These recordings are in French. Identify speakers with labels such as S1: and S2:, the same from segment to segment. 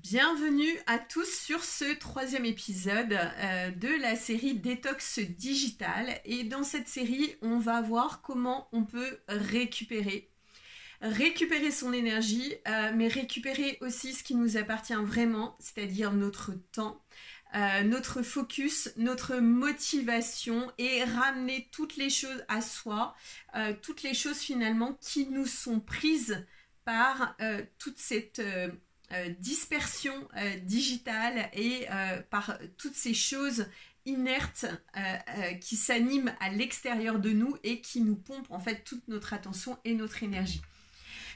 S1: Bienvenue à tous sur ce troisième épisode de la série Détox Digital. Et dans cette série, on va voir comment on peut récupérer son énergie, mais récupérer aussi ce qui nous appartient vraiment, c'est-à-dire notre temps, notre focus, notre motivation et ramener toutes les choses à soi, toutes les choses finalement qui nous sont prises par toute cette dispersion digitale et par toutes ces choses inertes qui s'animent à l'extérieur de nous et qui nous pompent en fait toute notre attention et notre énergie.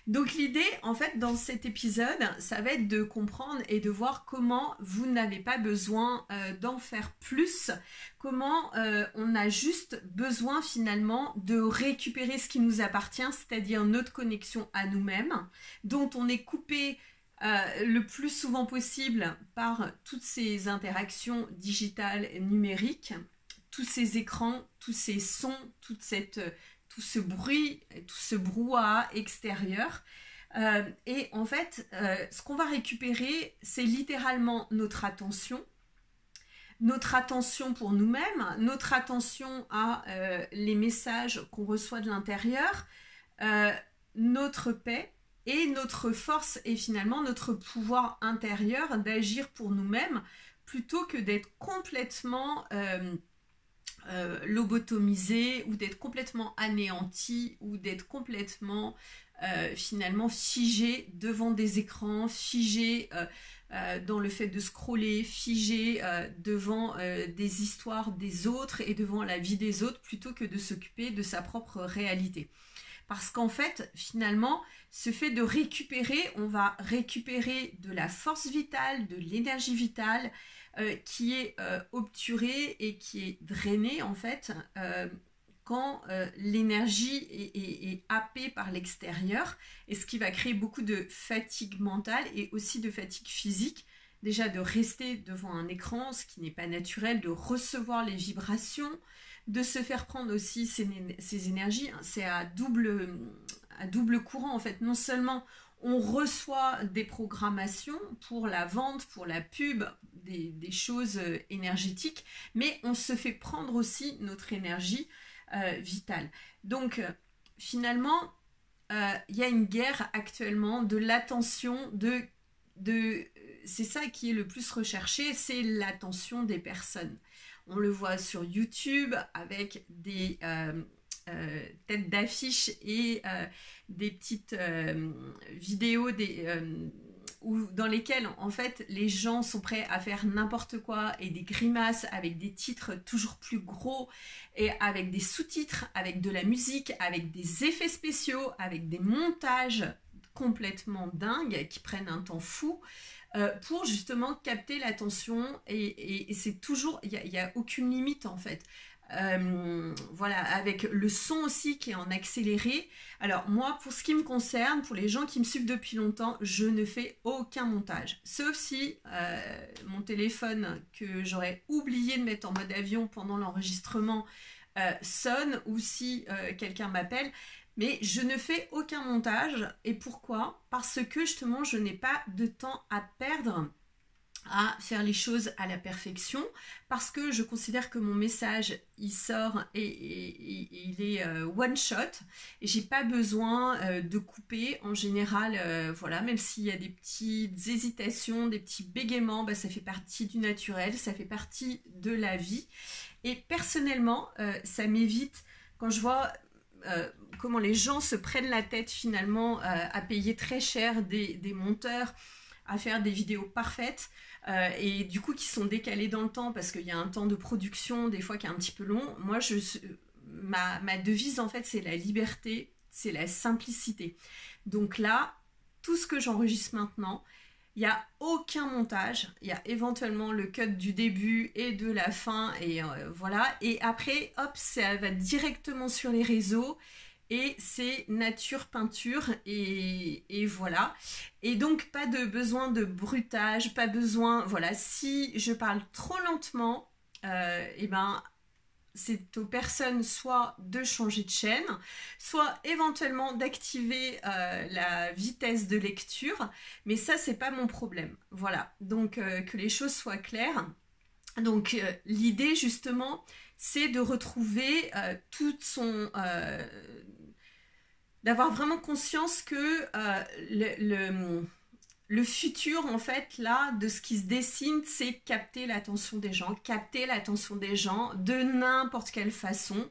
S1: Donc l'idée en fait dans cet épisode, ça va être de comprendre et de voir comment vous n'avez pas besoin d'en faire plus, comment on a juste besoin finalement de récupérer ce qui nous appartient, c'est-à-dire notre connexion à nous-mêmes, dont on est coupé le plus souvent possible par toutes ces interactions digitales numériques, tous ces écrans, tous ces sons, tout ce bruit, tout ce brouhaha extérieur. Et en fait, ce qu'on va récupérer, c'est littéralement notre attention pour nous-mêmes, notre attention à les messages qu'on reçoit de l'intérieur, notre paix, et notre force et finalement notre pouvoir intérieur d'agir pour nous-mêmes plutôt que d'être complètement lobotomisé ou d'être complètement anéanti ou d'être complètement finalement figé devant des écrans, figé dans le fait de scroller, figé devant des histoires des autres et devant la vie des autres plutôt que de s'occuper de sa propre réalité. Parce qu'en fait, finalement, ce fait de récupérer, on va récupérer de la force vitale, de l'énergie vitale qui est obturée et qui est drainée en fait quand l'énergie est happée par l'extérieur, et ce qui va créer beaucoup de fatigue mentale et aussi de fatigue physique. Déjà de rester devant un écran, ce qui n'est pas naturel, de recevoir les vibrations, de se faire prendre aussi ces énergies, c'est à double courant en fait. Non seulement on reçoit des programmations pour la vente, pour la pub, des choses énergétiques, mais on se fait prendre aussi notre énergie vitale. Donc finalement, il y a une guerre actuellement de l'attention, c'est ça qui est le plus recherché, c'est l'attention des personnes. On le voit sur YouTube avec des têtes d'affiche et des petites vidéos dans lesquelles en fait les gens sont prêts à faire n'importe quoi et des grimaces avec des titres toujours plus gros et avec des sous-titres, avec de la musique, avec des effets spéciaux, avec des montages complètement dingues qui prennent un temps fou. Pour justement capter l'attention et c'est toujours, il n'y a aucune limite en fait. Voilà, avec le son aussi qui est en accéléré. Alors moi, pour ce qui me concerne, pour les gens qui me suivent depuis longtemps, je ne fais aucun montage, sauf si mon téléphone que j'aurais oublié de mettre en mode avion pendant l'enregistrement sonne, ou si quelqu'un m'appelle. Mais je ne fais aucun montage. Et pourquoi? Parce que justement, je n'ai pas de temps à perdre à faire les choses à la perfection, parce que je considère que mon message, il sort et il est one shot, et j'ai pas besoin de couper en général, voilà, même s'il y a des petites hésitations, des petits bégaiements, bah, ça fait partie du naturel, ça fait partie de la vie. Et personnellement, ça m'évite, quand je vois comment les gens se prennent la tête finalement à payer très cher des monteurs, à faire des vidéos parfaites et du coup qui sont décalées dans le temps parce qu'il y a un temps de production des fois qui est un petit peu long. Moi, ma devise en fait, c'est la liberté, c'est la simplicité. Donc là, tout ce que j'enregistre maintenant, il n'y a aucun montage, il y a éventuellement le cut du début et de la fin et voilà. Et après, hop, ça va directement sur les réseaux. Et c'est nature peinture et voilà. Et donc pas de besoin de bruitage, pas besoin, voilà, si je parle trop lentement, et ben c'est aux personnes soit de changer de chaîne, soit éventuellement d'activer la vitesse de lecture, mais ça c'est pas mon problème. Voilà, donc que les choses soient claires. Donc l'idée justement c'est de retrouver toute son... d'avoir vraiment conscience que le futur, en fait, là, de ce qui se dessine, c'est capter l'attention des gens de n'importe quelle façon.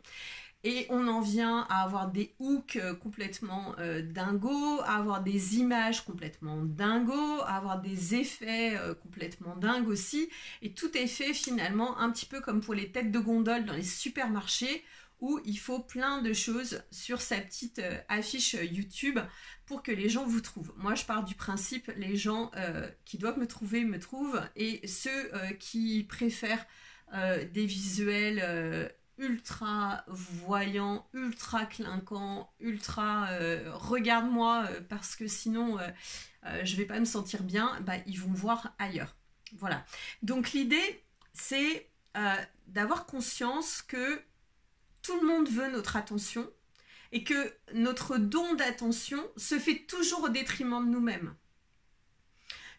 S1: Et on en vient à avoir des hooks complètement dingos, à avoir des images complètement dingos, à avoir des effets complètement dingues aussi. Et tout est fait finalement un petit peu comme pour les têtes de gondole dans les supermarchés, où il faut plein de choses sur sa petite affiche YouTube pour que les gens vous trouvent. Moi, je pars du principe, les gens qui doivent me trouver, me trouvent, et ceux qui préfèrent des visuels ultra voyants, ultra clinquants, ultra regarde-moi parce que sinon je vais pas me sentir bien, bah, ils vont voir ailleurs. Voilà. Donc l'idée, c'est d'avoir conscience que tout le monde veut notre attention et que notre don d'attention se fait toujours au détriment de nous-mêmes.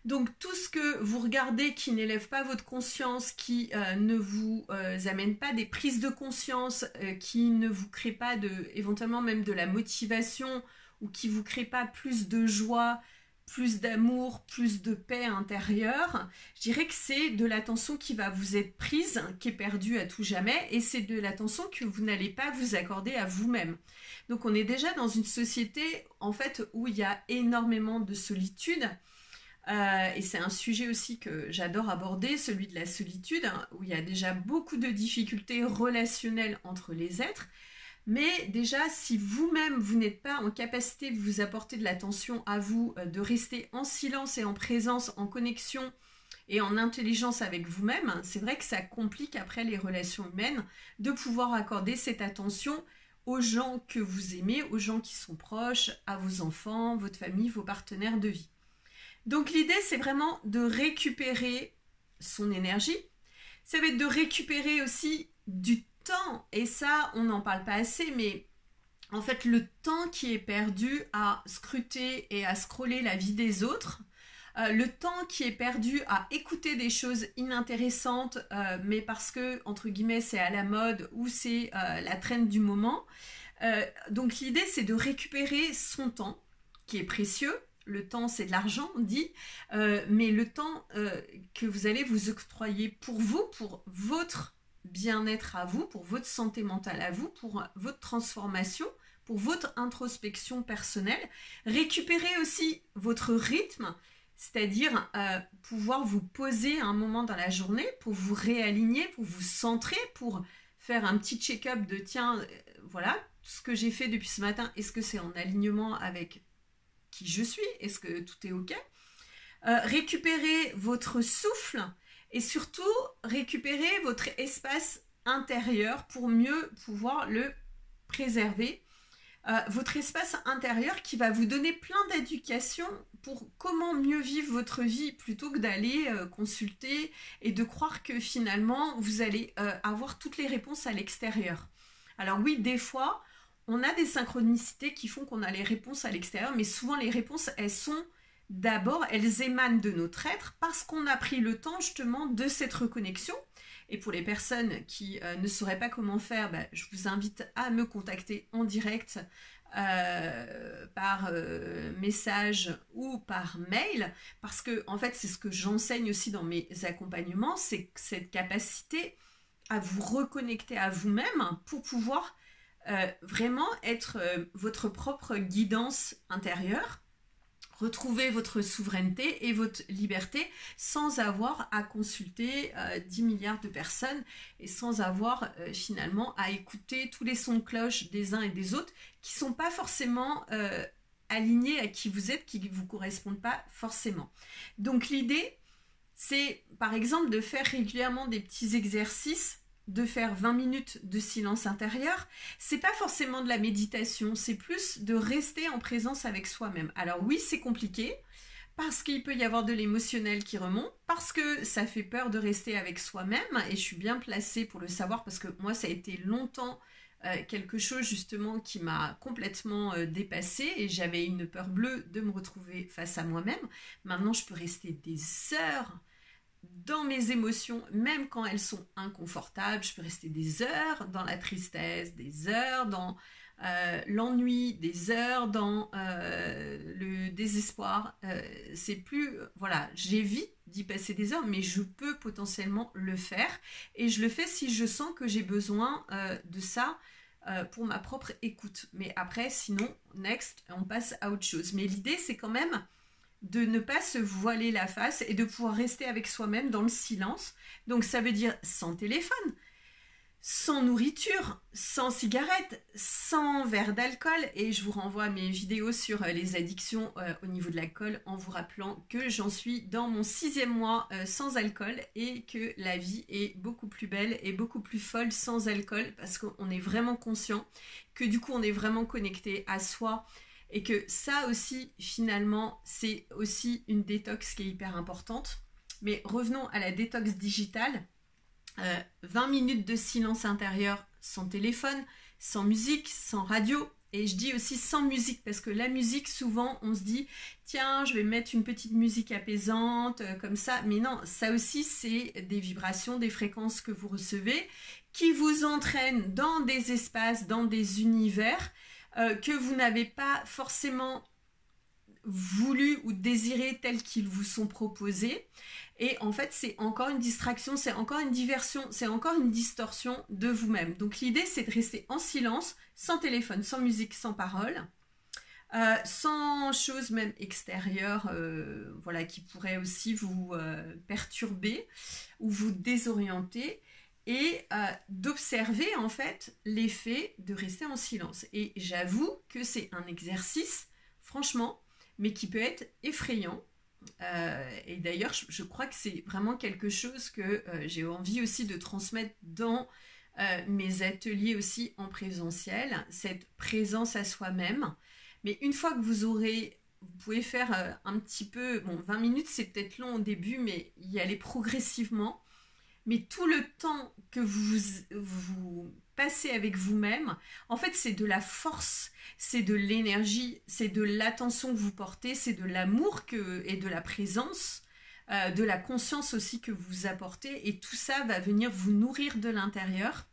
S1: Donc tout ce que vous regardez qui n'élève pas votre conscience, qui ne vous amène pas des prises de conscience, qui ne vous crée pas éventuellement même de la motivation ou qui vous crée pas plus de joie, plus d'amour, plus de paix intérieure, je dirais que c'est de l'attention qui va vous être prise, qui est perdue à tout jamais, et c'est de l'attention que vous n'allez pas vous accorder à vous-même. Donc on est déjà dans une société en fait où il y a énormément de solitude, et c'est un sujet aussi que j'adore aborder, celui de la solitude, hein, où il y a déjà beaucoup de difficultés relationnelles entre les êtres. Mais déjà, si vous-même, vous n'êtes pas en capacité de vous apporter de l'attention à vous, de rester en silence et en présence, en connexion et en intelligence avec vous-même, c'est vrai que ça complique après les relations humaines de pouvoir accorder cette attention aux gens que vous aimez, aux gens qui sont proches, à vos enfants, votre famille, vos partenaires de vie. Donc l'idée, c'est vraiment de récupérer son énergie. Ça va être de récupérer aussi du temps, et ça on n'en parle pas assez, mais en fait le temps qui est perdu à scruter et à scroller la vie des autres, le temps qui est perdu à écouter des choses inintéressantes, mais parce que entre guillemets c'est à la mode ou c'est la traîne du moment. Donc l'idée c'est de récupérer son temps qui est précieux. Le temps c'est de l'argent on dit, mais le temps que vous allez vous octroyer pour vous, pour votre bien-être à vous, pour votre santé mentale à vous, pour votre transformation, pour votre introspection personnelle. Récupérez aussi votre rythme, c'est-à-dire pouvoir vous poser un moment dans la journée pour vous réaligner, pour vous centrer, pour faire un petit check-up de tiens, voilà, tout ce que j'ai fait depuis ce matin, est-ce que c'est en alignement avec qui je suis? Est-ce que tout est ok? Récupérez votre souffle, et surtout, récupérez votre espace intérieur pour mieux pouvoir le préserver. Votre espace intérieur qui va vous donner plein d'éducation pour comment mieux vivre votre vie plutôt que d'aller consulter et de croire que finalement, vous allez avoir toutes les réponses à l'extérieur. Alors oui, des fois, on a des synchronicités qui font qu'on a les réponses à l'extérieur, mais souvent les réponses, elles sont... D'abord, elles émanent de notre être parce qu'on a pris le temps justement de cette reconnexion. Et pour les personnes qui ne sauraient pas comment faire, bah, je vous invite à me contacter en direct par message ou par mail. Parce que en fait, c'est ce que j'enseigne aussi dans mes accompagnements, c'est cette capacité à vous reconnecter à vous-même pour pouvoir vraiment être votre propre guidance intérieure. Retrouver votre souveraineté et votre liberté sans avoir à consulter 10 milliards de personnes et sans avoir finalement à écouter tous les sons de cloche des uns et des autres qui ne sont pas forcément alignés à qui vous êtes, qui ne vous correspondent pas forcément. Donc l'idée, c'est par exemple de faire régulièrement des petits exercices, de faire 20 minutes de silence intérieur. C'est pas forcément de la méditation, c'est plus de rester en présence avec soi-même. Alors oui, c'est compliqué parce qu'il peut y avoir de l'émotionnel qui remonte, parce que ça fait peur de rester avec soi-même, et je suis bien placée pour le savoir, parce que moi, ça a été longtemps quelque chose justement qui m'a complètement dépassée, et j'avais une peur bleue de me retrouver face à moi-même. Maintenant, je peux rester des heures dans mes émotions, même quand elles sont inconfortables. Je peux rester des heures dans la tristesse, des heures dans l'ennui, des heures dans le désespoir. C'est plus, voilà, j'évite d'y passer des heures, mais je peux potentiellement le faire, et je le fais si je sens que j'ai besoin de ça pour ma propre écoute. Mais après, sinon, next, on passe à autre chose. Mais l'idée, c'est quand même de ne pas se voiler la face et de pouvoir rester avec soi-même dans le silence. Donc ça veut dire sans téléphone, sans nourriture, sans cigarette, sans verre d'alcool. Et je vous renvoie à mes vidéos sur les addictions au niveau de l'alcool, en vous rappelant que j'en suis dans mon 6e mois sans alcool, et que la vie est beaucoup plus belle et beaucoup plus folle sans alcool, parce qu'on est vraiment conscient que du coup on est vraiment connecté à soi, et que ça aussi finalement c'est aussi une détox qui est hyper importante. Mais revenons à la détox digitale. 20 minutes de silence intérieur, sans téléphone, sans musique, sans radio. Et je dis aussi sans musique, parce que la musique, souvent on se dit tiens, je vais mettre une petite musique apaisante comme ça, mais non, ça aussi c'est des vibrations, des fréquences que vous recevez qui vous entraînent dans des espaces, dans des univers que vous n'avez pas forcément voulu ou désiré tels qu'ils vous sont proposés. Et en fait, c'est encore une distraction, c'est encore une diversion, c'est encore une distorsion de vous-même. Donc l'idée, c'est de rester en silence, sans téléphone, sans musique, sans parole, sans choses même extérieures voilà, qui pourraient aussi vous perturber ou vous désorienter, et d'observer en fait l'effet de rester en silence. Et j'avoue que c'est un exercice, franchement, mais qui peut être effrayant. Et d'ailleurs, je crois que c'est vraiment quelque chose que j'ai envie aussi de transmettre dans mes ateliers aussi en présentiel, cette présence à soi-même. Mais une fois que vous pouvez faire un petit peu, bon, 20 minutes c'est peut-être long au début, mais y aller progressivement. Mais tout le temps que vous passez avec vous-même, en fait, c'est de la force, c'est de l'énergie, c'est de l'attention que vous portez, c'est de l'amour et de la présence, de la conscience aussi que vous apportez. Et tout ça va venir vous nourrir de l'intérieur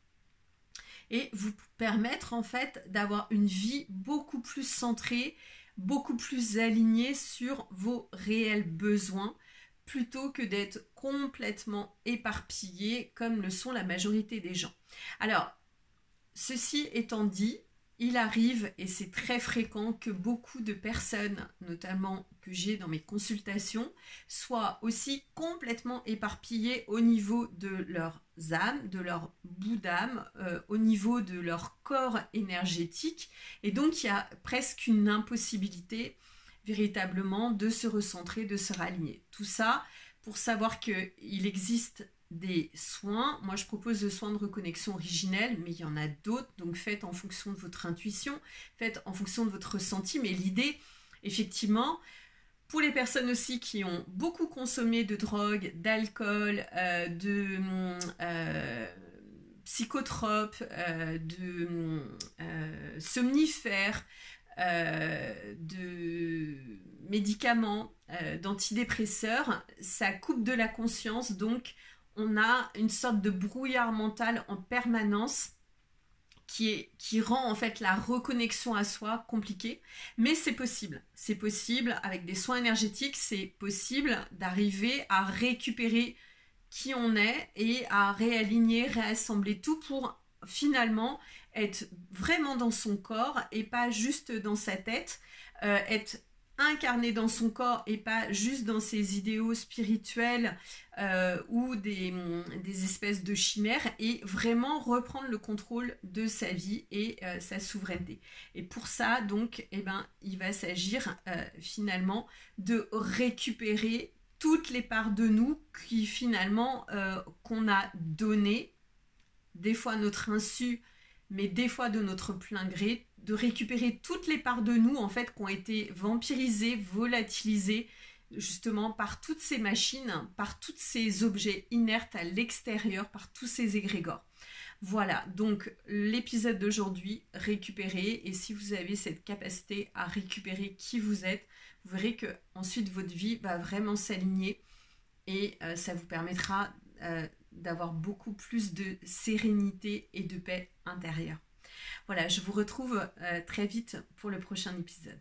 S1: et vous permettre, en fait, d'avoir une vie beaucoup plus centrée, beaucoup plus alignée sur vos réels besoins, plutôt que d'être complètement éparpillé comme le sont la majorité des gens. Alors, ceci étant dit, il arrive, et c'est très fréquent, que beaucoup de personnes, notamment que j'ai dans mes consultations, soient aussi complètement éparpillées au niveau de leurs âmes, de leur bout d'âme, au niveau de leur corps énergétique, et donc il y a presque une impossibilité véritablement de se recentrer, de se raligner. Tout ça pour savoir qu'il existe des soins. Moi, je propose le soin de reconnexion originelle, mais il y en a d'autres. Donc, faites en fonction de votre intuition, faites en fonction de votre ressenti. Mais l'idée, effectivement, pour les personnes aussi qui ont beaucoup consommé de drogue, d'alcool, de psychotropes, de somnifères, de médicaments, d'antidépresseurs, ça coupe de la conscience, donc on a une sorte de brouillard mental en permanence qui rend en fait la reconnexion à soi compliquée, mais c'est possible avec des soins énergétiques, c'est possible d'arriver à récupérer qui on est et à réaligner, réassembler tout pour finalement être vraiment dans son corps et pas juste dans sa tête, être incarné dans son corps et pas juste dans ses idéaux spirituels ou des espèces de chimères, et vraiment reprendre le contrôle de sa vie et sa souveraineté. Et pour ça, donc, il va s'agir finalement de récupérer toutes les parts de nous qui finalement qu'on a données, des fois à notre insu, mais des fois de notre plein gré, de récupérer toutes les parts de nous en fait qui ont été vampirisées, volatilisées, justement par toutes ces machines, par tous ces objets inertes à l'extérieur, par tous ces égrégores. Voilà, donc l'épisode d'aujourd'hui, récupérer, et si vous avez cette capacité à récupérer qui vous êtes, vous verrez que ensuite votre vie va vraiment s'aligner et ça vous permettra d'avoir beaucoup plus de sérénité et de paix intérieure. Voilà, je vous retrouve très vite pour le prochain épisode.